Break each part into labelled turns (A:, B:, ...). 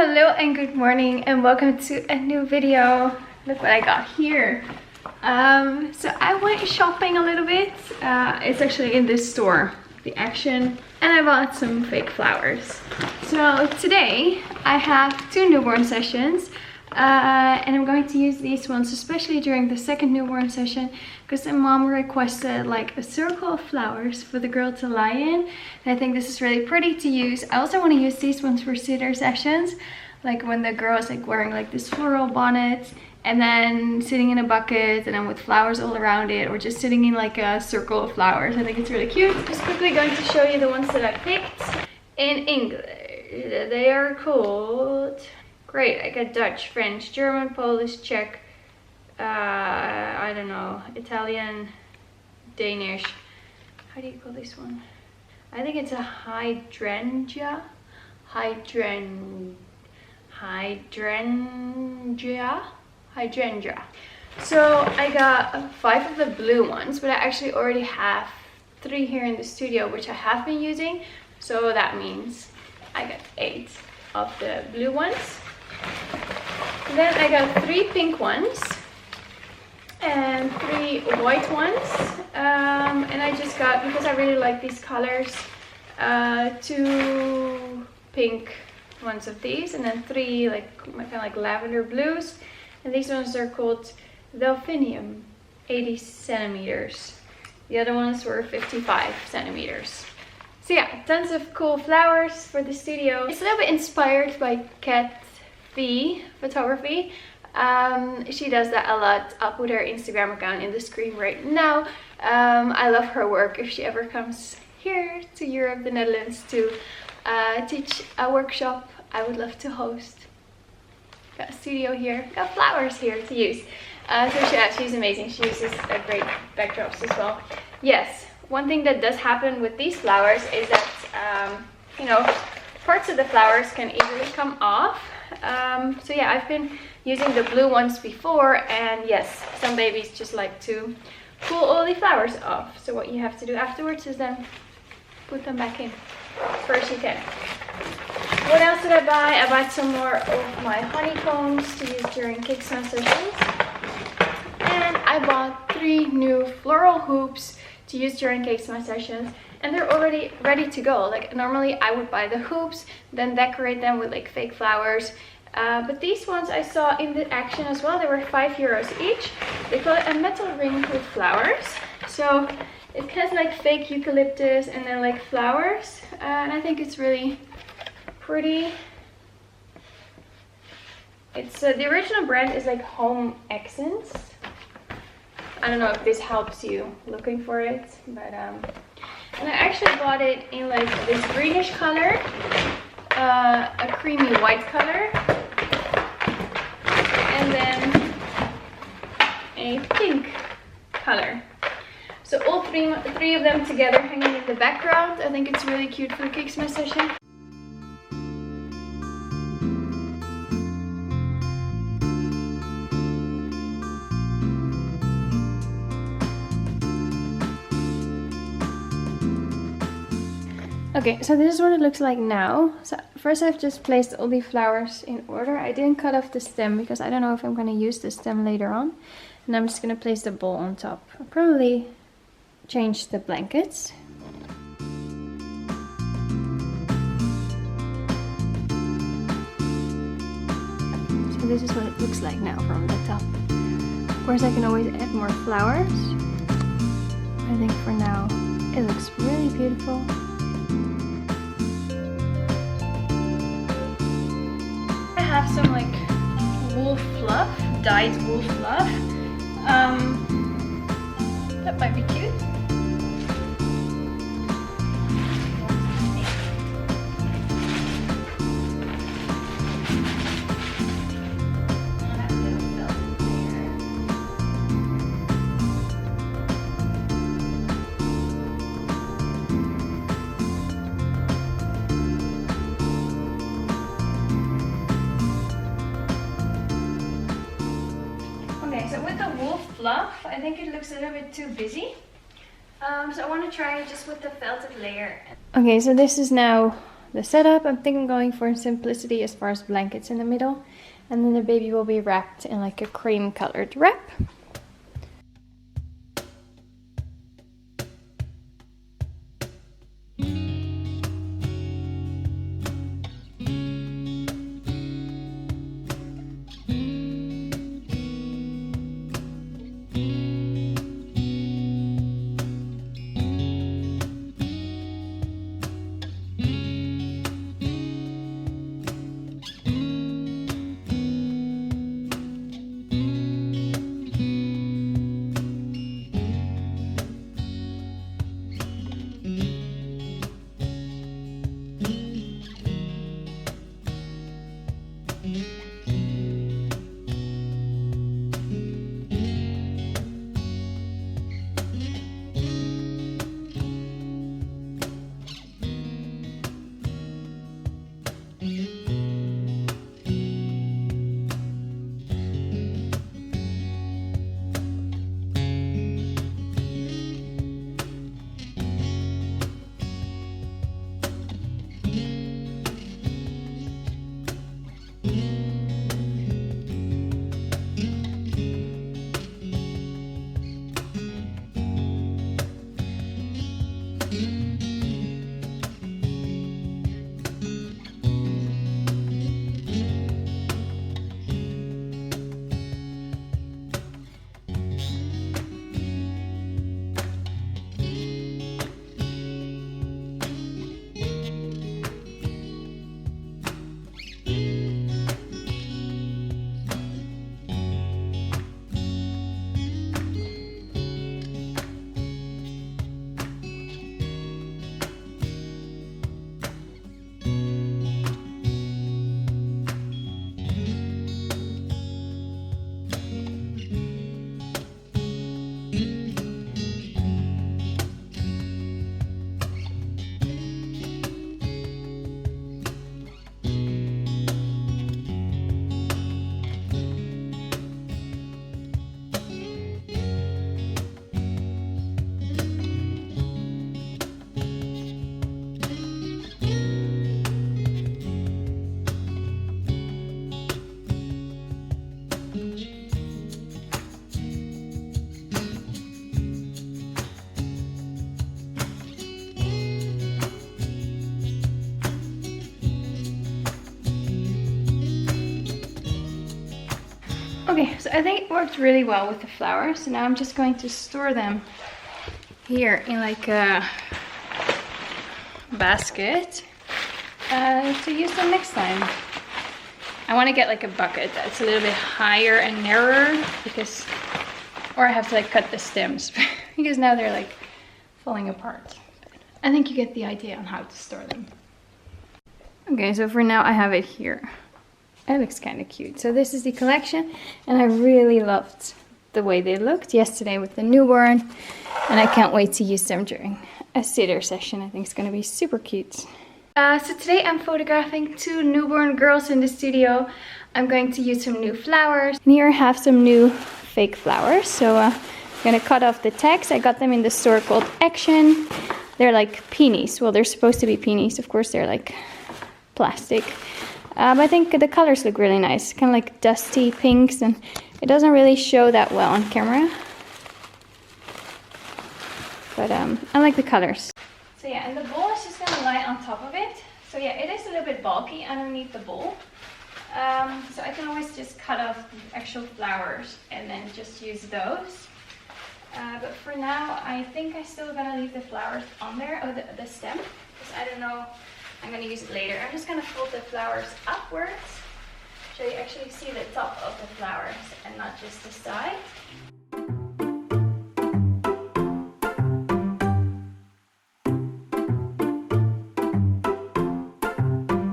A: Hello and good morning and welcome to a new video. Look what I got here. So I went shopping a little bit. It's actually in this store, The Action, and I bought some fake flowers. So today I have two newborn sessions. And I'm going to use these ones especially during the second newborn session because the mom requested like a circle of flowers for the girl to lie in, and I think this is really pretty to use. I also want to use these ones for sitter sessions, like when the girl is like wearing like this floral bonnet and then sitting in a bucket and then with flowers all around it, or just sitting in like a circle of flowers. I think it's really cute. Just quickly going to show you the ones that I picked in English. They are called... Great, I got Dutch, French, German, Polish, Czech, I don't know, Italian, Danish. How do you call this one? I think it's a hydrangea. Hydrangea. So I got 5 of the blue ones, but I actually already have 3 here in the studio, which I have been using. So that means I got 8 of the blue ones. Then I got 3 pink ones and 3 white ones, and I just got, because I really like these colors, 2 pink ones of these, and then 3 like kind of like lavender blues, and these ones are called Delphinium, 80 centimeters. The other ones were 55 centimeters. So yeah, tons of cool flowers for the studio. It's a little bit inspired by Photography. She does that a lot. I'll put her Instagram account in the screen right now. I love her work. If she ever comes here to Europe, the Netherlands, to teach a workshop, I would love to host. Got a studio here, got flowers here to use. She's amazing. She uses great backdrops as well. Yes, one thing that does happen with these flowers is that you know, parts of the flowers can easily come off. So yeah, I've been using the blue ones before, and yes, some babies just like to pull all the flowers off. So what you have to do afterwards is then put them back in. First you can. What else did I buy? I bought some more of my honeycombs to use during kickstand sessions. And I bought 3 new floral hoops to use during kickstand sessions. And they're already ready to go. Like normally I would buy the hoops, then decorate them with like fake flowers. But these ones I saw in the Action as well. They were €5 each. They call it a metal ring with flowers. So it has like fake eucalyptus and then like flowers. And I think it's really pretty. It's the original brand is like Home Accents. I don't know if this helps you looking for it, but and I actually bought it in like this greenish color, a creamy white color, and then a pink color. So all three of them together hanging in the background. I think it's really cute for the Kicksmas session. Okay, so this is what it looks like now. So first I've just placed all the flowers in order. I didn't cut off the stem because I don't know if I'm going to use the stem later on. And I'm just going to place the bowl on top. I'll probably change the blankets. So this is what it looks like now from the top. Of course I can always add more flowers. I think for now it looks really beautiful. I have some like wool fluff, dyed wool fluff. That might be cute. So with the wool fluff, I think it looks a little bit too busy. So I want to try it just with the felted layer. Okay, so this is now the setup. I think I'm going for simplicity as far as blankets in the middle. And then the baby will be wrapped in like a cream colored wrap. Okay, so I think it worked really well with the flowers. So now I'm just going to store them here in like a basket to use them next time. I want to get like a bucket that's a little bit higher and narrower because, or I have to like cut the stems because now they're like falling apart. I think you get the idea on how to store them. Okay, so for now I have it here. It looks kind of cute. So this is the collection and I really loved the way they looked yesterday with the newborn, and I can't wait to use them during a sitter session. I think it's going to be super cute. So today I'm photographing 2 newborn girls in the studio. I'm going to use some new flowers. And here I have some new fake flowers. So I'm going to cut off the tags. I got them in the store called Action. They're like peonies. Well, they're supposed to be peonies. Of course, they're like plastic. But I think the colors look really nice. Kind of like dusty pinks, and it doesn't really show that well on camera. But I like the colors. So yeah, and the bowl is just going to lie on top of it. So yeah, it is a little bit bulky underneath the bowl. So I can always just cut off the actual flowers and then just use those. But for now, I think I'm still going to leave the flowers on there, oh, the stem, because I don't know, I'm going to use it later. I'm just going to fold the flowers upwards so you actually see the top of the flowers and not just the side.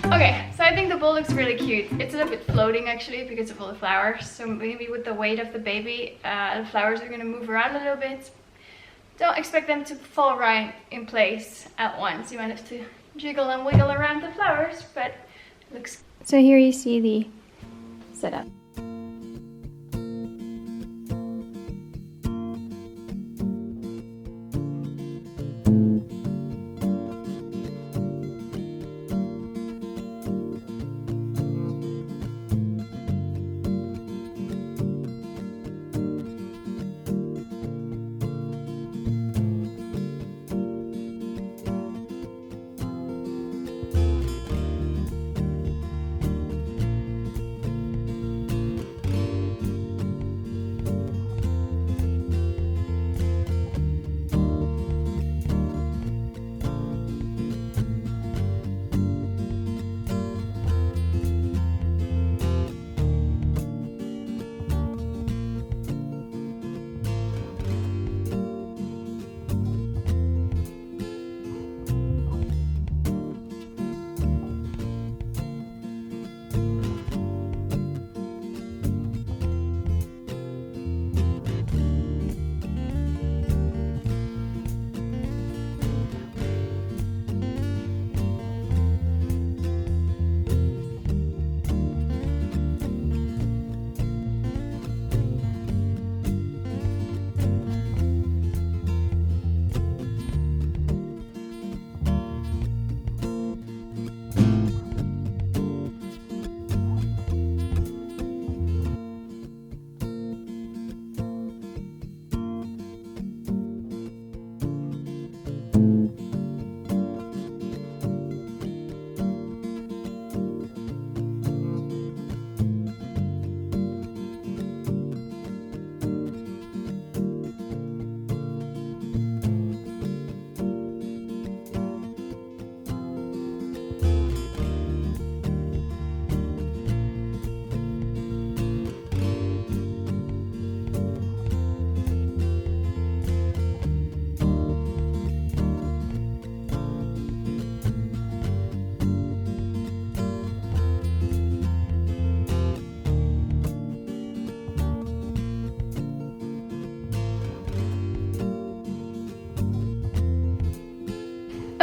A: Okay, so I think the bowl looks really cute. It's a little bit floating actually because of all the flowers. So maybe with the weight of the baby, the flowers are going to move around a little bit. Don't expect them to fall right in place at once. You might have to jiggle and wiggle around the flowers, but it looks good. So here you see the setup.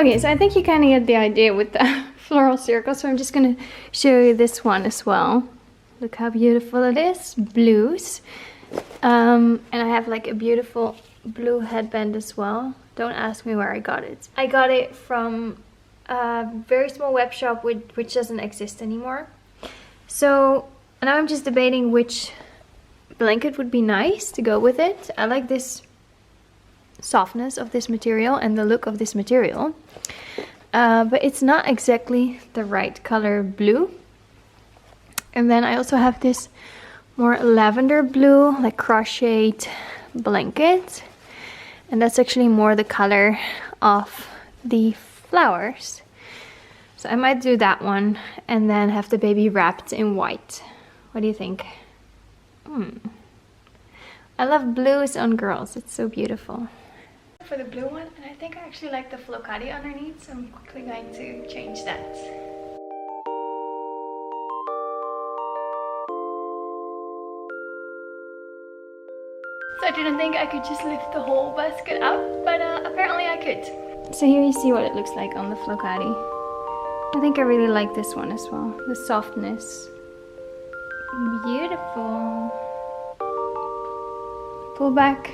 B: Okay, so I think you kind of get the idea with the floral circle. So I'm just going to show you this one as well. Look how beautiful it is. Blues. And I have like a beautiful blue headband as well. Don't ask me where I got it. I got it from a very small web shop which doesn't exist anymore. So now I'm just debating which blanket would be nice to go with it. I like this softness of this material and the look of this material. But it's not exactly the right color blue. And then I also have this more lavender blue, like crocheted blanket. And that's actually more the color of the flowers. So I might do that one and then have the baby wrapped in white. What do you think? I love blues on girls. It's so beautiful. For the blue one, and I think I actually like the flocati underneath, so I'm quickly going to change that. So I didn't think I could just lift the whole basket up, but apparently I could. So here you see what it looks like on the flocati. I think I really like this one as well. The softness. Beautiful. Pull back.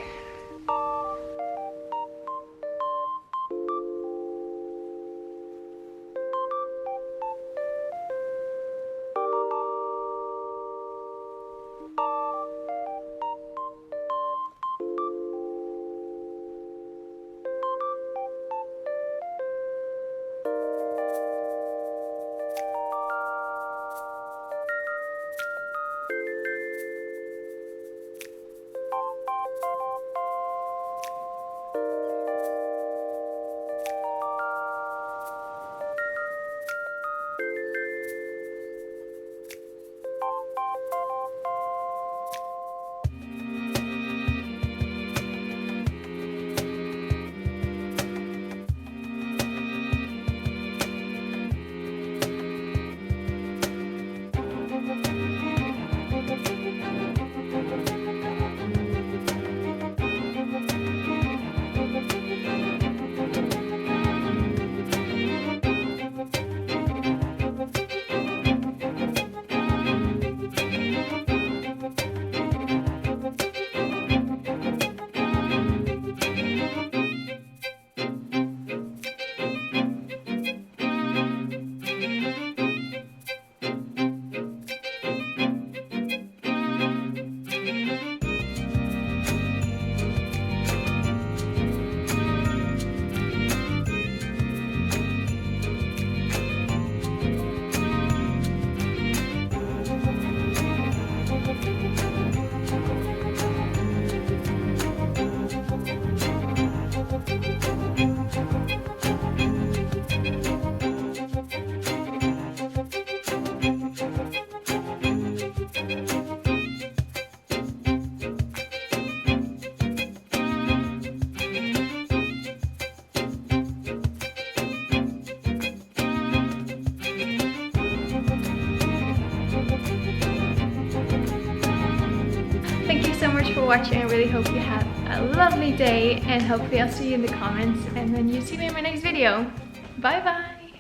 B: So much for watching. I really hope you have a lovely day, and hopefully I'll see you in the comments and then you see me in my next video. Bye bye.